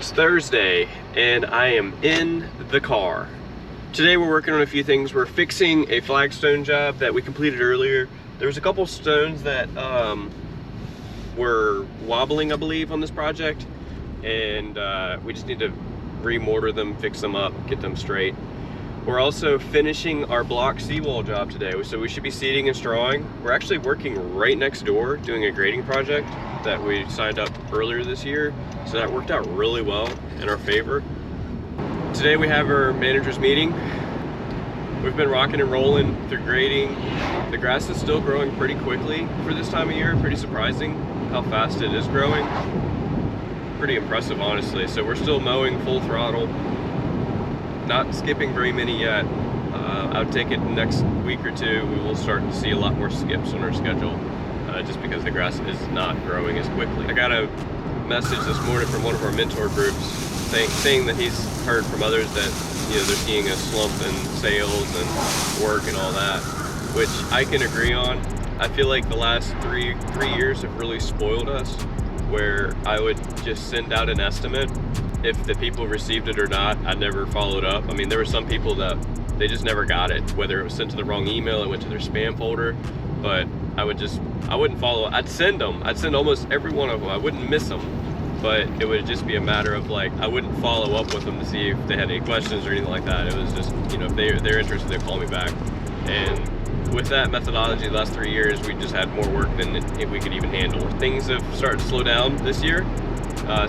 It's Thursday and I am in the car. Today we're working on a few things. We're fixing a flagstone job that we completed earlier. There was a couple stones that were wobbling, I believe, on this project, and we just need to remortar them, fix them up, get them straight. We're also finishing our block seawall job today, so we should be seeding and strawing. We're actually working right next door doing a grading project that we signed up earlier this year, so that worked out really well in our favor. Today we have our manager's meeting. We've been rocking and rolling through grading. The grass is still growing pretty quickly for this time of year. Pretty surprising how fast it is growing. Pretty impressive, honestly. So we're still mowing full throttle. Not skipping very many yet. I would take it next week or two. We will start to see a lot more skips on our schedule, just because the grass is not growing as quickly. I got a message this morning from one of our mentor groups saying that he's heard from others that, you know, they're seeing a slump in sales and work and all that, which I can agree on. I feel like the last three years have really spoiled us, where I would just send out an estimate. If the people received it or not, I never followed up. I mean, there were some people that they just never got it, whether it was sent to the wrong email, it went to their spam folder, but I wouldn't follow. I'd send almost every one of them. I wouldn't miss them, but it would just be a matter of, like, I wouldn't follow up with them to see if they had any questions or anything like that. It was just, you know, if they're interested, they'd call me back. And with that methodology, the last 3 years, we just had more work than we could even handle. Things have started to slow down this year.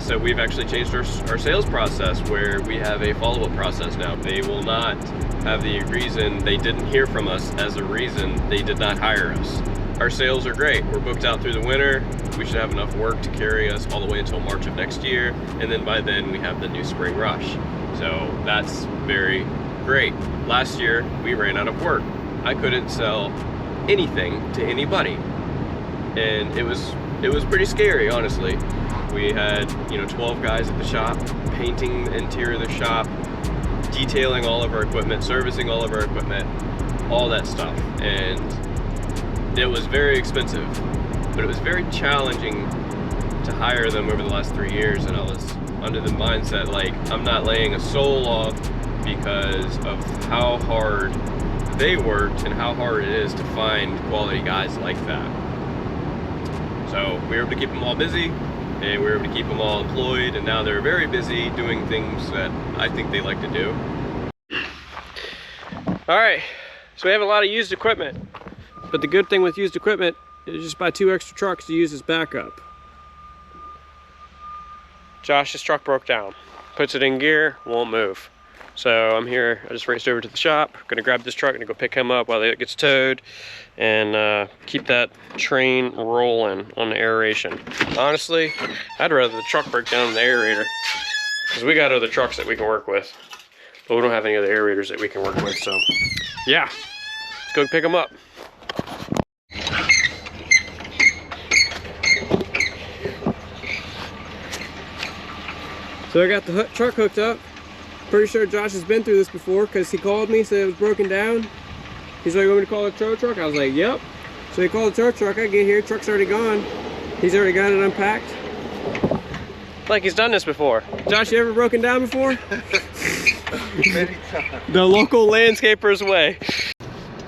So we've actually changed our sales process, where we have a follow-up process now. They will not have the reason they didn't hear from us as a reason they did not hire us. Our sales are great. We're booked out through the winter. We should have enough work to carry us all the way until March of next year. And then by then we have the new spring rush. So that's very great. Last year we ran out of work. I couldn't sell anything to anybody. And it was pretty scary, honestly. We had, 12 guys at the shop, painting the interior of the shop, detailing all of our equipment, servicing all of our equipment, all that stuff. And it was very expensive, but it was very challenging to hire them over the last 3 years. And I was under the mindset, like, I'm not laying a soul off because of how hard they worked and how hard it is to find quality guys like that. So we were able to keep them all busy, and we were able to keep them all employed, and now they're very busy doing things that I think they like to do. All right, so we have a lot of used equipment, but the good thing with used equipment is just buy 2 extra trucks to use as backup. Josh's truck broke down, puts it in gear, won't move. So I'm here, I just raced over to the shop, gonna grab this truck and go pick him up while it gets towed, and keep that train rolling on the aeration. Honestly, I'd rather the truck break down than the aerator, because we got other trucks that we can work with, but we don't have any other aerators that we can work with. So yeah, let's go pick them up. So I got the truck hooked up. Pretty sure Josh has been through this before, because he called me, said it was broken down. He's like, "You want me to call a tow truck?" I was like, "Yep." So he called a tow truck. I get here, truck's already gone. He's already got it unpacked. Like he's done this before. Josh, you ever broken down before? Many times. The local landscaper's way.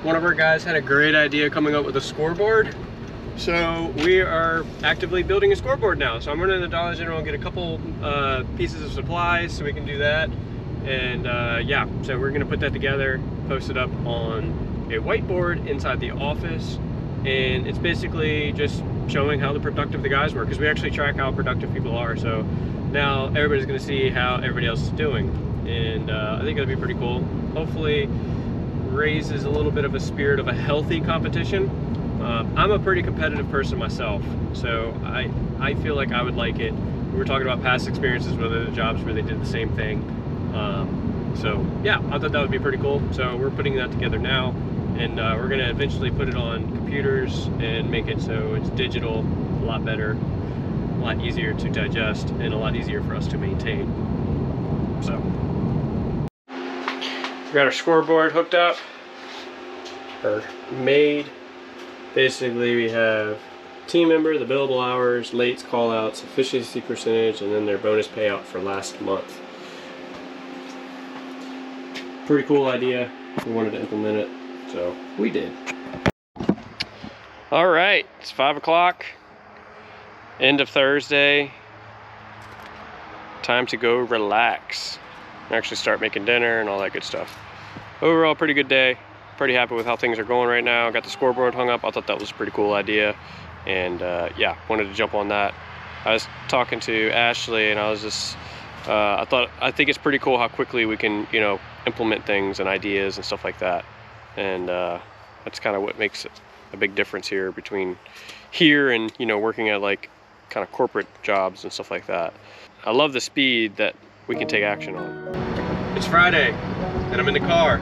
One of our guys had a great idea coming up with a scoreboard. So we are actively building a scoreboard now. So I'm running to the Dollar General and get a couple pieces of supplies so we can do that. And yeah, so we're gonna put that together, post it up on a whiteboard inside the office. And it's basically just showing how productive the guys were, because we actually track how productive people are. So now everybody's gonna see how everybody else is doing. And I think it'll be pretty cool. Hopefully raises a little bit of a spirit of a healthy competition. I'm a pretty competitive person myself, so I feel like I would like it. We were talking about past experiences with other jobs where they did the same thing. So yeah, I thought that would be pretty cool. So we're putting that together now, and we're gonna eventually put it on computers and make it so it's digital, a lot better, a lot easier to digest, and a lot easier for us to maintain. So we got our scoreboard hooked up, or made. Basically we have team member, the billable hours, lates, call-outs, efficiency percentage, and then their bonus payout for last month. Pretty cool idea. We wanted to implement it, so we did. All right, it's 5 o'clock, end of Thursday. Time to go relax. Actually start making dinner and all that good stuff. Overall, pretty good day. Pretty happy with how things are going right now. Got the scoreboard hung up. I thought that was a pretty cool idea. And yeah, wanted to jump on that. I was talking to Ashley and I was just, I think it's pretty cool how quickly we can, you know, implement things and ideas and stuff like that. And that's kind of what makes it a big difference here between here and, you know, working at like kind of corporate jobs and stuff like that. I love the speed that we can take action on. It's Friday and I'm in the car.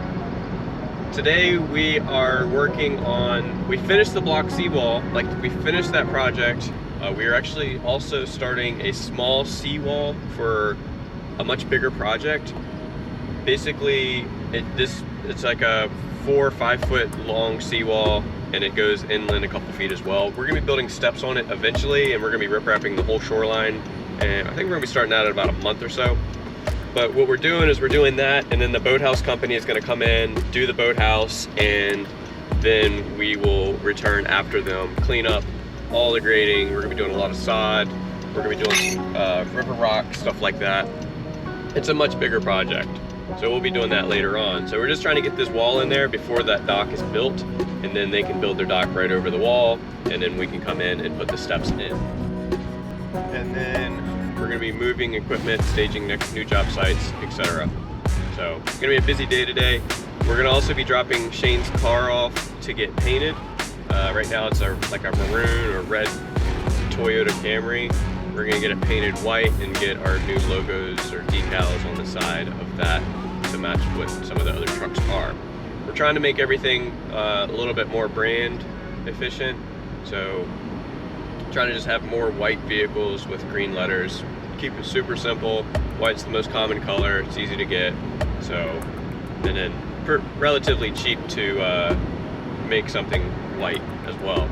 Today we are working on, we finished the block seawall, like we finished that project. We are actually also starting a small seawall for a much bigger project. Basically, it's like a 4 or 5 foot long seawall and it goes inland a couple feet as well. We're gonna be building steps on it eventually and we're gonna be riprapping the whole shoreline. And I think we're gonna be starting that in about a month or so. But what we're doing is we're doing that, and then the boathouse company is going to come in, do the boathouse, and then we will return after them, clean up all the grading. We're going to be doing a lot of sod. We're going to be doing river rock, stuff like that. It's a much bigger project, so we'll be doing that later on. So we're just trying to get this wall in there before that dock is built, and then they can build their dock right over the wall, and then we can come in and put the steps in. And then we're going to be moving equipment, staging next new job sites, etc. So it's going to be a busy day today. We're going to also be dropping Shane's car off to get painted. Right now it's like a maroon or red Toyota Camry. We're going to get it painted white and get our new logos or decals on the side of that to match what some of the other trucks are. We're trying to make everything a little bit more brand efficient. So trying to just have more white vehicles with green letters. Keep it super simple. White's the most common color. It's easy to get. So, and then relatively cheap to make something white as well.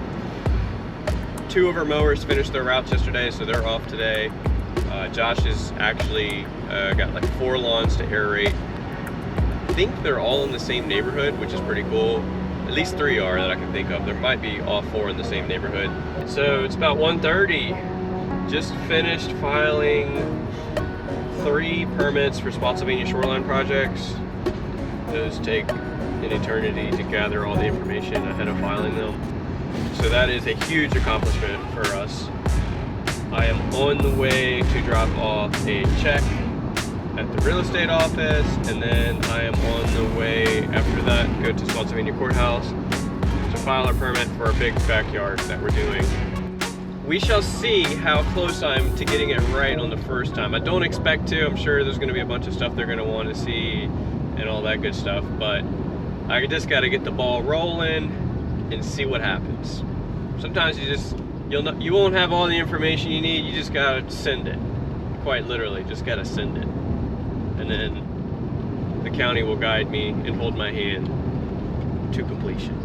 2 of our mowers finished their routes yesterday, so they're off today. Josh has actually got like 4 lawns to aerate. I think they're all in the same neighborhood, which is pretty cool. At least 3 are that I can think of. There might be all 4 in the same neighborhood. So it's about 1:30. Just finished filing 3 permits for Spotsylvania shoreline projects. Those take an eternity to gather all the information ahead of filing them. So that is a huge accomplishment for us. I am on the way to drop off a check at the real estate office, and then I am on the way after that go to Spotsylvania Courthouse to file a permit for a big backyard that we're doing. We shall see how close I am to getting it right on the first time. I don't expect to. I'm sure there's going to be a bunch of stuff they're going to want to see and all that good stuff, but I just got to get the ball rolling and see what happens. Sometimes you won't have all the information you need. You just got to send it. Quite literally, just got to send it. And then the county will guide me and hold my hand to completion.